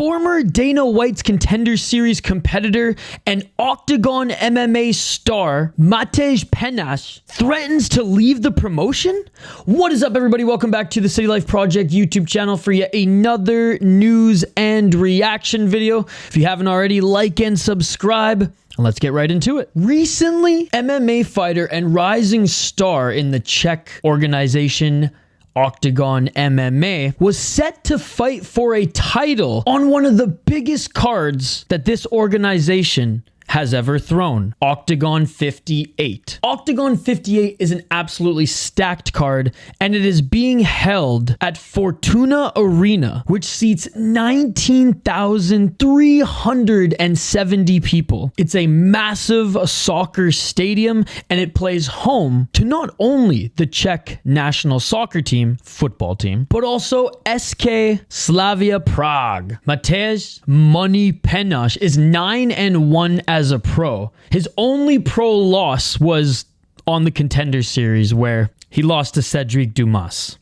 Former Dana White's Contender Series competitor and Oktagon MMA star Matěj Peňáz threatens to leave the promotion? What is up, everybody? Welcome back to the City Life Project YouTube channel for yet another news and reaction video. If you haven't already, like and subscribe. Let's get right into it. Recently, MMA fighter and rising star in the Czech organization Oktagon MMA was set to fight for a title on one of the biggest cards that this organization has ever thrown, Oktagon 58. Oktagon 58 is an absolutely stacked card, and it is being held at Fortuna Arena, which seats 19,370 people. It's a massive soccer stadium, and it plays home to not only the Czech national soccer team, football team, but also SK Slavia Prague. Matěj "Money" Peňáz is 9-1 as a pro. His only pro loss was on the Contender Series, where he lost to Cedric Dumas.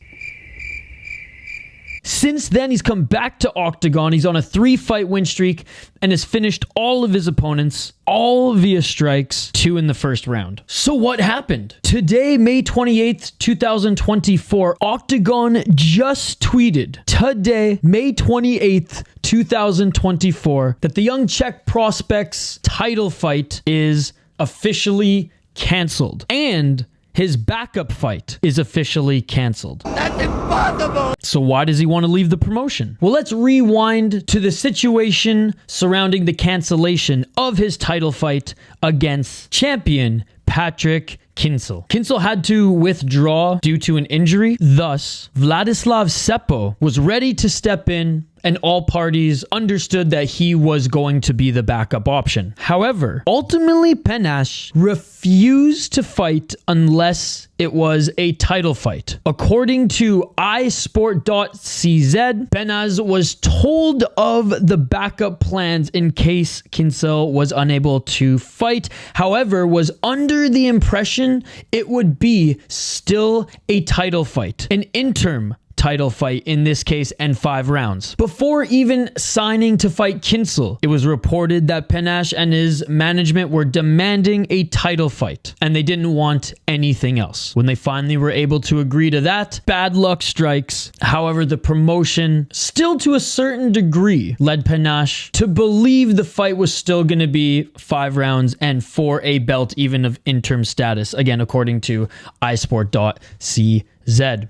Since then, he's come back to Oktagon. He's on a 3-fight win streak and has finished all of his opponents, all via strikes, 2 in the first round. So what happened? Today, May 28th, 2024, Oktagon just tweeted, today, May 28th, 2024, that the young Czech prospect's title fight is officially canceled. And his backup fight is officially canceled. That's impossible! So why does he want to leave the promotion? Well, let's rewind to the situation surrounding the cancellation of his title fight against champion Patrik Kincl. Kincl had to withdraw due to an injury. Thus, Vladislav Seppo was ready to step in, and all parties understood that he was going to be the backup option. However, ultimately Peňáz refused to fight unless it was a title fight. According to iSport.cz, Peňáz was told of the backup plans in case Kincl was unable to fight. However, was under the impression it would be still a title fight, an interim title fight in this case, and 5 rounds. Before even signing to fight Kincl, it was reported that Peňáz and his management were demanding a title fight, and they didn't want anything else. When they finally were able to agree to that, bad luck strikes. However, the promotion, still to a certain degree, led Peňáz to believe the fight was still going to be 5 rounds and for a belt even of interim status, again according to iSport.cz.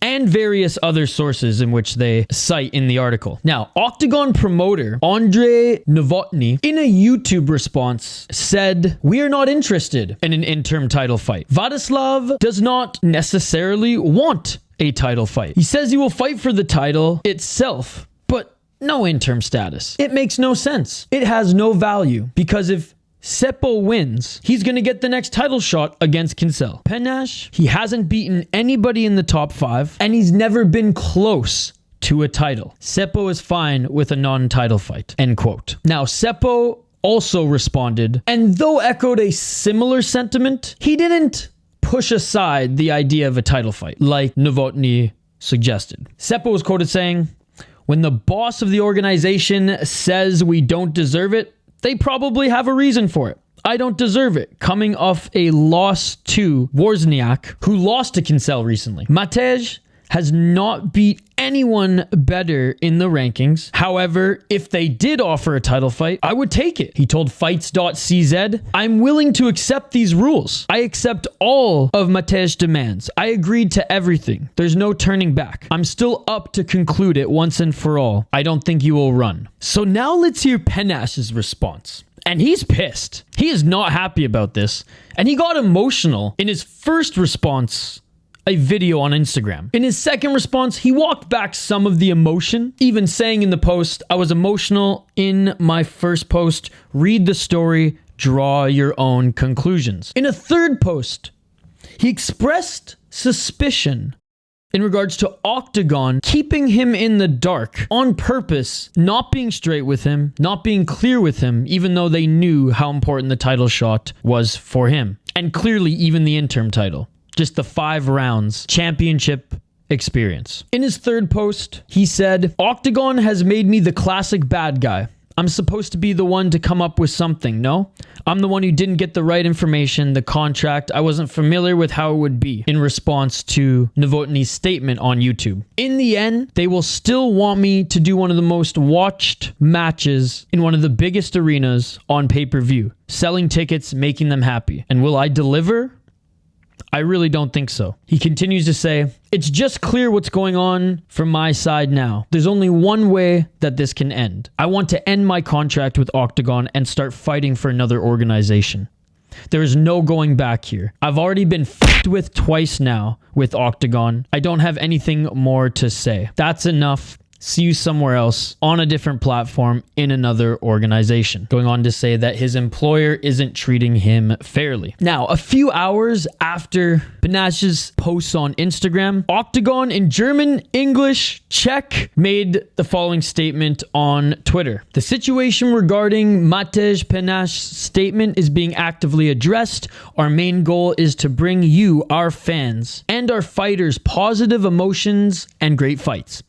And various other sources in which they cite in the article. Now, Oktagon promoter Ondřej Novotný, in a YouTube response, said, "We are not interested in an interim title fight. Vladislav does not necessarily want a title fight. He says he will fight for the title itself, but no interim status. It makes no sense. It has no value, because if Seppo wins, he's going to get the next title shot against Kincl. Peňáz, he hasn't beaten anybody in the top 5, and he's never been close to a title. Seppo is fine with a non-title fight." End quote. Now, Seppo also responded, and though echoed a similar sentiment, he didn't push aside the idea of a title fight, like Novotný suggested. Seppo was quoted saying, "When the boss of the organization says we don't deserve it, they probably have a reason for it. I don't deserve it, coming off a loss to Wozniak, who lost to Kincl recently. Matěj has not beat anyone better in the rankings. However, if they did offer a title fight, I would take it." He told Fights.cz, "I'm willing to accept these rules. I accept all of Matěj's demands. I agreed to everything. There's no turning back. I'm still up to conclude it once and for all. I don't think you will run." So now let's hear Peňáz's response. And he's pissed. He is not happy about this. And he got emotional in his first response, a video on Instagram. In his second response, he walked back some of the emotion, even saying in the post, "I was emotional in my first post. Read the story, draw your own conclusions." In a third post, he expressed suspicion in regards to Oktagon keeping him in the dark on purpose, not being straight with him, not being clear with him, even though they knew how important the title shot was for him. And clearly even the interim title. Just the 5 rounds, championship experience. In his third post, he said, "Oktagon has made me the classic bad guy. I'm supposed to be the one to come up with something, no? I'm the one who didn't get the right information, the contract. I wasn't familiar with how it would be," in response to Novotny's statement on YouTube. "In the end, they will still want me to do one of the most watched matches in one of the biggest arenas on pay-per-view, selling tickets, making them happy. And will I deliver? I really don't think so." He continues to say, "It's just clear what's going on from my side now. There's only one way that this can end. I want to end my contract with Oktagon and start fighting for another organization. There is no going back here. I've already been f***ed with twice now with Oktagon. I don't have anything more to say. That's enough. See you somewhere else on a different platform in another organization." Going on to say that his employer isn't treating him fairly. Now, a few hours after Peňáz's posts on Instagram, Oktagon in German, English, Czech made the following statement on Twitter. "The situation regarding Matěj Peňáz's statement is being actively addressed. Our main goal is to bring you, our fans, and our fighters positive emotions and great fights.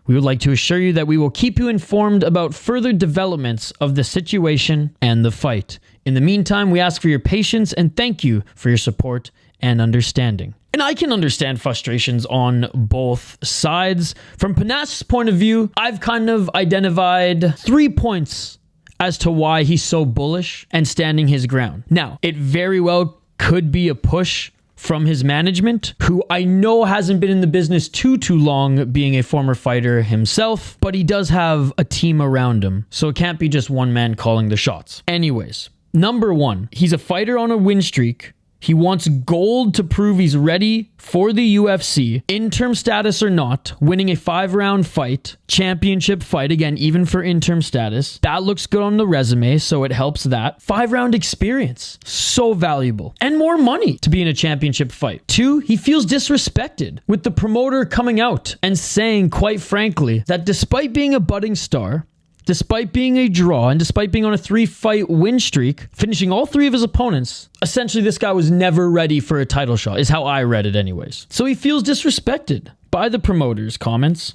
We would like to assure you that we will keep you informed about further developments of the situation and the fight. In the meantime, we ask for your patience and thank you for your support and understanding." And I can understand frustrations on both sides. From Peňáz's point of view, I've kind of identified 3 points as to why he's so bullish and standing his ground. Now, it very well could be a push from his management, who I know hasn't been in the business too long, being a former fighter himself, but he does have a team around him, so it can't be just one man calling the shots. Anyways, number one, he's a fighter on a win streak. He wants gold to prove he's ready for the UFC, interim status or not, winning a 5-round fight, championship fight, again, even for interim status. That looks good on the resume, so it helps that. 5-round experience, so valuable. And more money to be in a championship fight. 2, he feels disrespected with the promoter coming out and saying, quite frankly, that despite being a budding star, despite being a draw, and despite being on a 3-fight win streak, finishing all 3 of his opponents, essentially this guy was never ready for a title shot, is how I read it anyways. So he feels disrespected by the promoter's comments,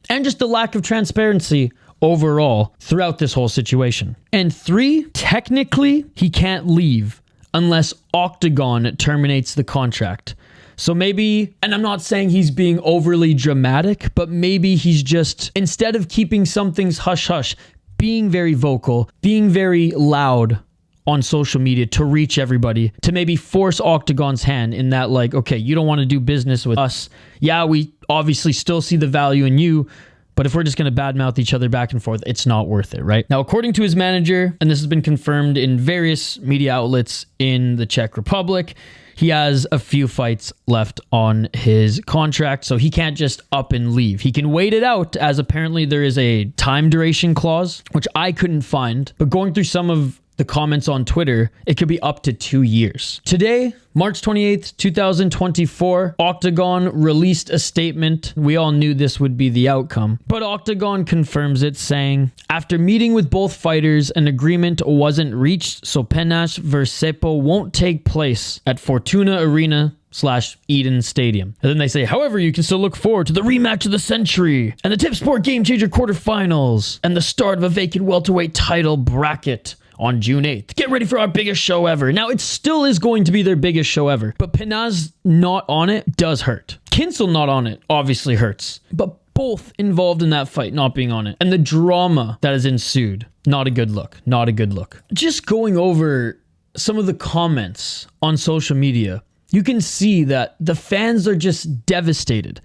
and just the lack of transparency overall throughout this whole situation. And 3, technically, he can't leave unless Oktagon terminates the contract. So maybe, and I'm not saying he's being overly dramatic, but maybe he's just, instead of keeping some things hush-hush, being very vocal, being very loud on social media to reach everybody, to maybe force Oktagon's hand in that, like, okay, you don't want to do business with us. Yeah, we obviously still see the value in you, but if we're just going to badmouth each other back and forth, it's not worth it, right? Now, according to his manager, and this has been confirmed in various media outlets in the Czech Republic, he has a few fights left on his contract, so he can't just up and leave. He can wait it out, as apparently there is a time duration clause, which I couldn't find. But going through some of the comments on Twitter, it could be up to 2 years. Today, March 28th, 2024, Oktagon released a statement. We all knew this would be the outcome, but Oktagon confirms it, saying, "After meeting with both fighters, an agreement wasn't reached, so Peňáz vs. Sepo won't take place at Fortuna Arena / Eden Stadium." And then they say, "However, you can still look forward to the rematch of the century and the Tip Sport Game Changer quarterfinals and the start of a vacant welterweight title bracket on June 8th. Get ready for our biggest show ever." Now, it still is going to be their biggest show ever, but Peňáz not on it does hurt. Kinsel not on it obviously hurts, but both involved in that fight not being on it, and the drama that has ensued, not a good look. Not a good look. Just going over some of the comments on social media, you can see that the fans are just devastated.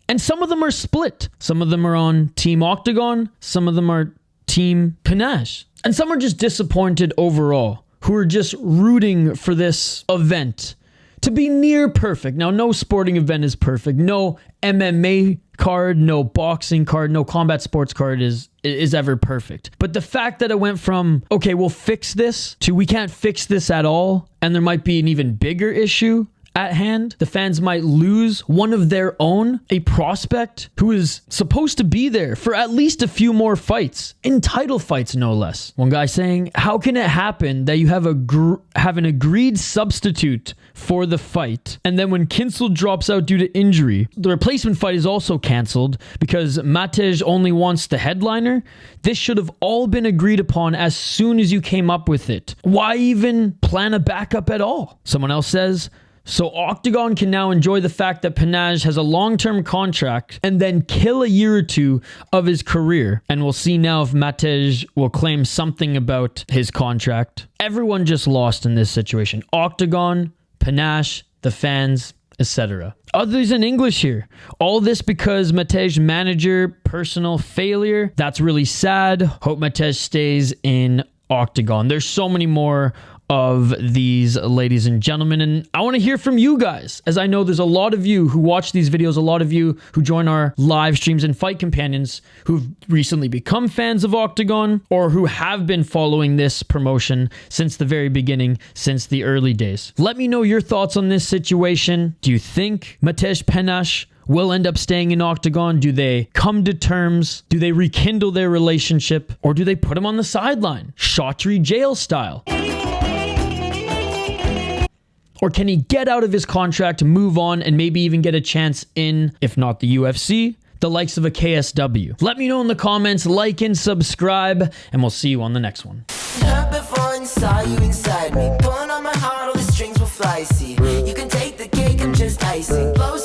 And some of them are split. Some of them are on Team Oktagon. Some of them are Team Peňáz. And some are just disappointed overall, who are just rooting for this event to be near perfect. Now, no sporting event is perfect. No MMA card, no boxing card, no combat sports card is ever perfect. But the fact that it went from, okay, we'll fix this, to we can't fix this at all, and there might be an even bigger issue at hand. The fans might lose one of their own, a prospect who is supposed to be there for at least a few more fights, in title fights no less. One guy saying, how can it happen that you have an agreed substitute for the fight, and then when Kinsel drops out due to injury, the replacement fight is also cancelled because Matěj only wants the headliner? This should have all been agreed upon as soon as you came up with it. Why even plan a backup at all? Someone else says, so Oktagon can now enjoy the fact that Peňáz has a long-term contract and then kill a year or two of his career. And we'll see now if Matěj will claim something about his contract. Everyone just lost in this situation. Oktagon, Peňáz, the fans, etc. Others in English here. All this because Matěj's manager, personal failure. That's really sad. Hope Matěj stays in Oktagon. There's so many more of these, ladies and gentlemen, and I want to hear from you guys, as I know there's a lot of you who watch these videos, a lot of you who join our live streams and fight companions who've recently become fans of Oktagon or who have been following this promotion since the very beginning, since the early days. Let me know your thoughts on this situation. Do you think Matěj Peňáz will end up staying in Oktagon? Do they come to terms? Do they rekindle their relationship? Or do they put him on the sideline, Shotri jail style? Or can he get out of his contract, move on, and maybe even get a chance in, if not the UFC, the likes of a KSW? Let me know in the comments, like and subscribe, and we'll see you on the next one. Before and saw you inside me, pulling on my heart, all the strings will fly. See, you can take the cake, I'm just icing. Blow